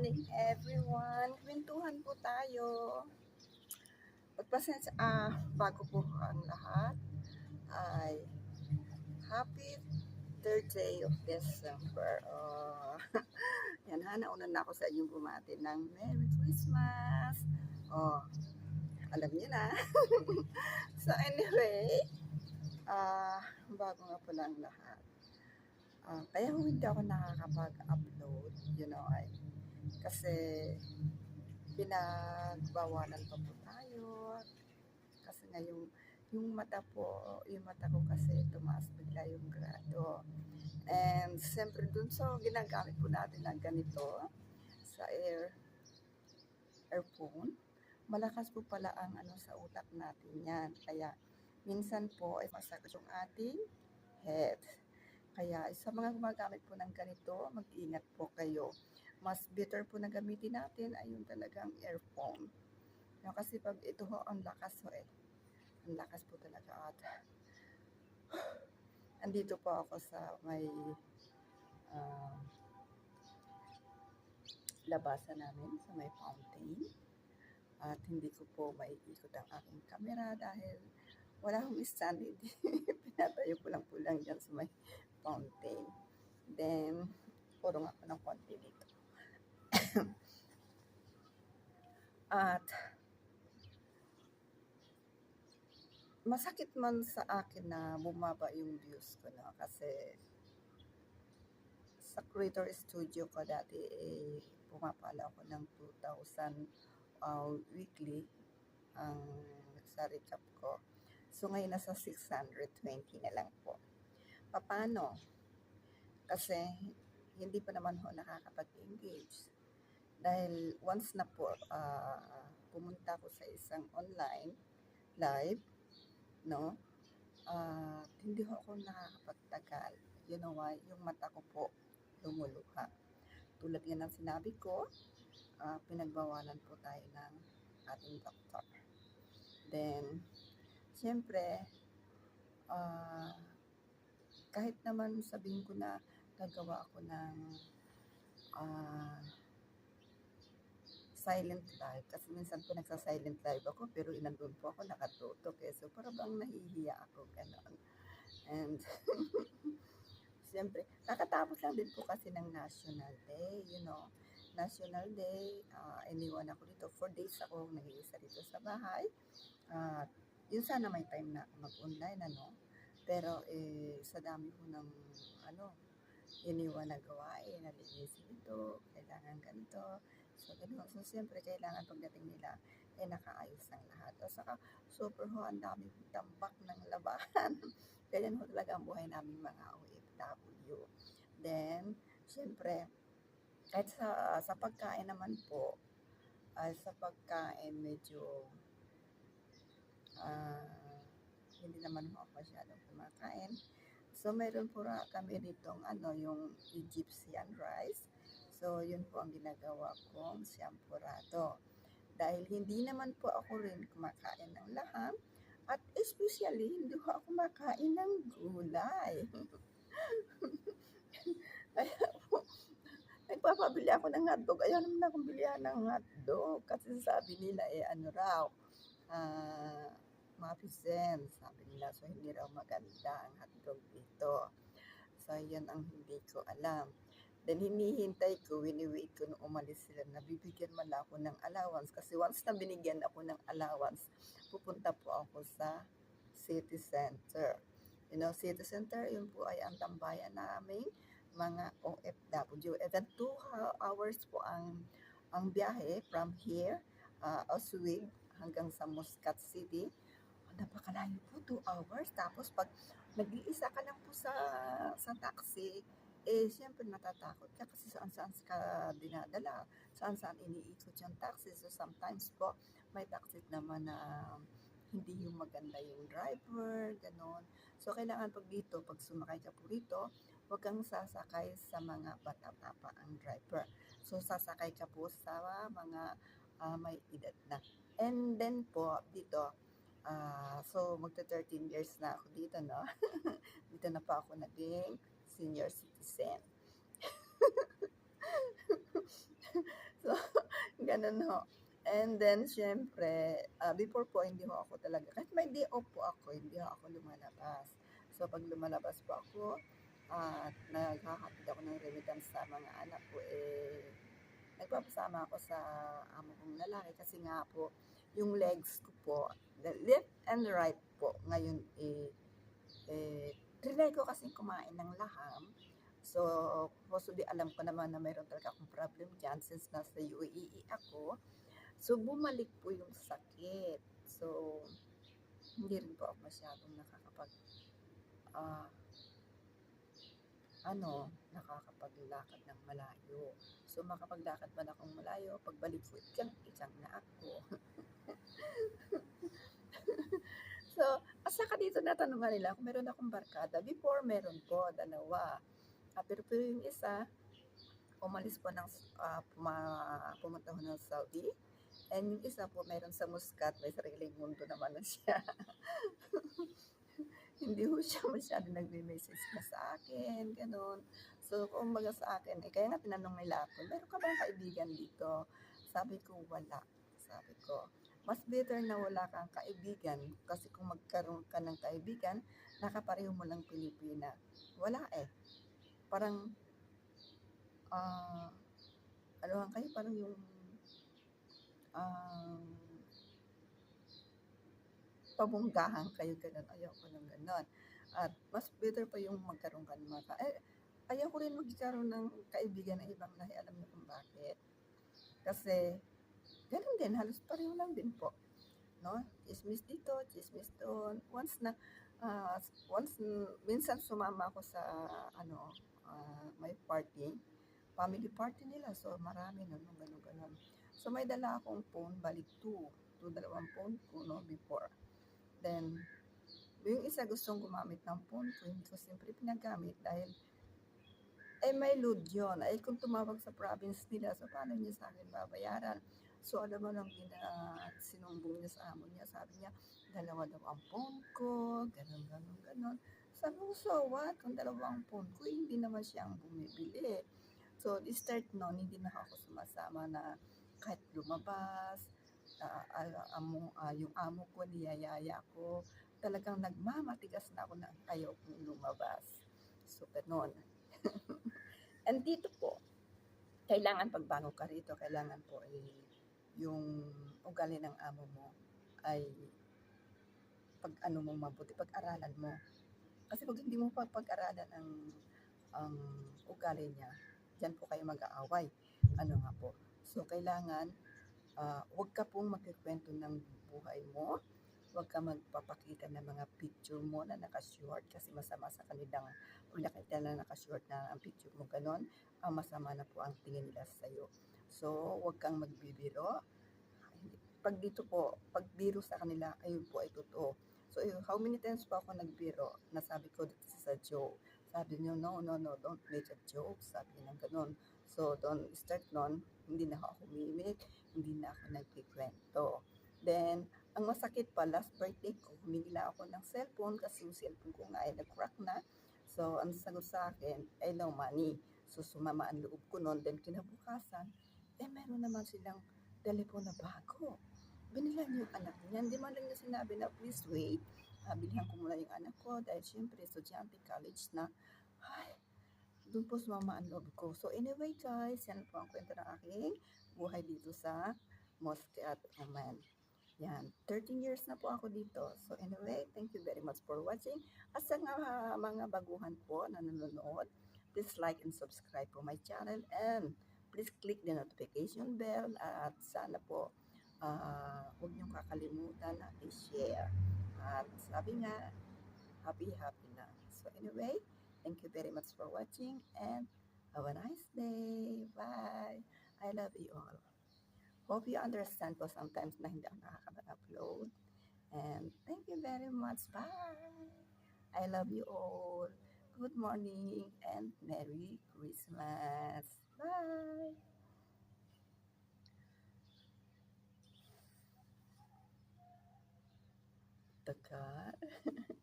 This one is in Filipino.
morning everyone. Kwentuhan po tayo. Bago po ang lahat ay happy third day of December. Yan ha, nauna na ako sa inyong bumati ng Merry Christmas. Alam niyo na. So anyway, bago nga po lang lahat. Kaya hindi ako nakakapag-upload, kasi pinagbawalan pa po tayo kasi nga yung mata ko kasi tumaas bigla yung grado, and siyempre dun so ginagamit po natin ng ganito sa earphone, malakas po pala ang sa utak natin yan, kaya minsan po ay masakit yung ating head. Kaya sa mga gumagamit po ng ganito, mag-ingat po kayo. Mas better po na gamitin natin ay yung talagang earphone. Kasi pag ito ho, ang lakas Ang lakas po talaga andito po ako sa may labasan namin, sa may fountain. At hindi ko po maiikot ang aking camera dahil wala akong stand. Pinatayo ko lang po dyan sa may fountain. Then, purong ako ng konti dito. At masakit man sa akin na bumaba yung views ko, kasi sa Creator Studio ko dati pumapala ako ng 2,000 weekly ang sa recap ko. So ngayon nasa 620 na lang po. Paano? Kasi hindi pa naman ho nakakapag-engage. Dahil once na po pumunta ko sa isang online live, hindi ho ako nakakapagtagal. You know why? Yung mata ko po lumuluha. Tulad yan ng sinabi ko, pinagbawalan po tayo ng ating doktor. Then, siyempre, kahit naman sabihin ko na gagawa ako ng silent live, kasi minsan po nagsa-silent live ako pero inandun po ako nakatutok so parang bang nahihiya ako gano'n. And siyempre kakatapos lang din po kasi ng National Day, National Day, iniwan ako dito 4 days ako nag-iisa dito sa bahay. Yun sana may time na mag-online pero sa dami ko ng iniwan na gawain, nalilisin ito, kailangan ganito. So, ganun. So, siyempre, kailangan pagdating nila, nakaayos ng lahat. O saka, super ho, ang dami tambak ng labahan. Ganyan ho talaga ang buhay namin mga OFW. Then, siyempre, kahit sa pagkain naman po, sa pagkain medyo hindi naman ho ako masyadong kumakain. So, meron po kami ditong yung Egyptian rice. So, yun po ang ginagawa kong champurrado. Dahil hindi naman po ako rin kumakain ng laham. At especially, hindi po ako kumakain ng gulay. Kaya po, nagpapabili ako ng hotdog. Ayaw naman akong bilihan ng hotdog. Kasi sabi nila, mapisen, sabi nila. So, hindi raw maganda ang hotdog dito. So, yan ang hindi ko alam. Then, hinihintay ko, wini-wait ko nung umalis sila na bibigyan man ako ng allowance. Kasi once na binigyan ako ng allowance, pupunta po ako sa city center. City center, yun po ay ang tambayan namin, mga OFW. And then 2 hours po ang biyahe from here, Oswego, hanggang sa Muscat City. Napakalayo po, 2 hours. Tapos pag nag-iisa ka lang po sa taxi, siyempre natatakot ka kasi saan-saan ka dinadala, saan-saan iniikot yung taxi. So sometimes po, may taxi naman na hindi yung maganda yung driver, ganon. So kailangan pag sumakay ka po rito, huwag kang sasakay sa mga bata pa ang driver. So sasakay ka po sa mga may edad na. And then po, dito, so magta 13 years na ako dito, dito na pa ako naging senior citizen. So, ganun ho. And then, syempre, before po, hindi ho ako talaga, kahit may day off po ako, hindi ho ako lumalabas. So, pag lumalabas po ako, at naghahatid ako ng remittance sa mga anak ko, nagpapasama ako sa amo kong lalaki kasi nga po, yung legs ko po, the left and right po, ngayon trinay ko kasi kumain ng laham. So, possibly alam ko naman na mayroon talaga akong problem dyan since nasa UAE ako. So, bumalik po yung sakit. So, hindi rin po ako masyadong ah, nakakapaglakad ng malayo. So, makapaglakad man akong malayo, pagbalik ko, ikang na ako. So, at saka dito natanungan nila kung meron akong barkada. Before, meron po, dalawa. Pero yung isa, umalis po pumunta ho ng Saudi. And yung isa po, meron sa Muscat, may sariling mundo naman na siya. Hindi ho siya masyado nagme-message na sa akin, ganun. So, kumbaga sa akin, kaya nga tinanong nila ako, meron ka bang kaibigan dito? Sabi ko, wala. Sabi ko, mas better na wala kang kaibigan kasi kung magkaroon ka ng kaibigan, nakapareho mo lang Pilipina. Wala eh. Parang, ah, ano nga kayo, parang yung, ah, pabunggahan kayo, ganun. Ayaw ko ng ganun. At mas better pa yung magkaroon ka ng ayaw ko rin magkaroon ng kaibigan na ibang lahi. Alam niyo kung bakit? Kasi, ganun din, halos pareho lang din po. No? Chismis dito, chismis doon. Uh, minsan sumama ako sa, may party, family party nila. So, marami nun, ganun, ganun. So, may dala akong phone, balik dalawang phone ko, no, before. Then, yung isa gustong gumamit ng phone ko, hindi ko siyempre pinagamit dahil may load yun. Ay kung tumawag sa province nila, so paano niya sa akin babayaran? So alam mo nang sinumbong niya sa amo niya, sabi niya, dalawa daw ang phone ko, ganun, ganun, ganun. Sabi ko, so what? Kung dalawang phone ko, hindi naman siya ang bumibili. So, this start noon, hindi na ako sumasama na kahit lumabas, yung amo ko, niyayaya ko, talagang nagmamatigas na ako na ayaw kong lumabas. So, ganun. And dito po, kailangan pagbago ka rito, kailangan po yung ugali ng amo mo ay mo mabuti, pag-aralan mo. Kasi pag hindi mo pag-aralan ang ugali niya, diyan po kayo mag-aaway. Ano nga po. So, kailangan, huwag ka pong magkikwento ng buhay mo. Huwag ka magpapakita ng mga picture mo na naka-short kasi masama sa kanilang, kung nakita na naka-short na ang picture mo ganon, masama na po ang tingin nila sa iyo. So, huwag kang magbibiro. Pag dito po, pag biro sa kanila, ayun po ay totoo. So, how many times po ako nagbiro? Nasabi ko dito sa joke. Sabi niyo, no, no, no, don't make a joke. Sabi niya ganun. So, don't start nun. Hindi na ako humimik. Hindi na ako nagkikwento. Then, ang masakit pa, last birthday ko, humingi lang ako ng cellphone kasi yung cellphone ko nga ay nag-crack na. So, ang sagot sa akin, ay no money. So, sumama ang loob ko noon. Then, kinabukasan, meron naman silang telepono na bago. Binilan yung anak niya. Hindi man lang niya sinabi na, please wait. Bilhan ko muna yung anak ko dahil syempre, estudyante, college na. Ay, doon po sumama ang loob ko. So anyway guys, yan po ang kwento ng aking buhay dito sa Muscat, Oman. Yan, 13 years na po ako dito. So anyway, thank you very much for watching. At sa mga baguhan po na nanonood, please like and subscribe po my channel and please click the notification bell at sana po huwag niyong kakalimutan na i-share. At sabi nga, happy na. So anyway, thank you very much for watching and have a nice day. Bye. I love you all. Hope you understand po sometimes na hindi ako nakaka-upload. And thank you very much. Bye. I love you all. Good morning and Merry Christmas. Bye. Tagal.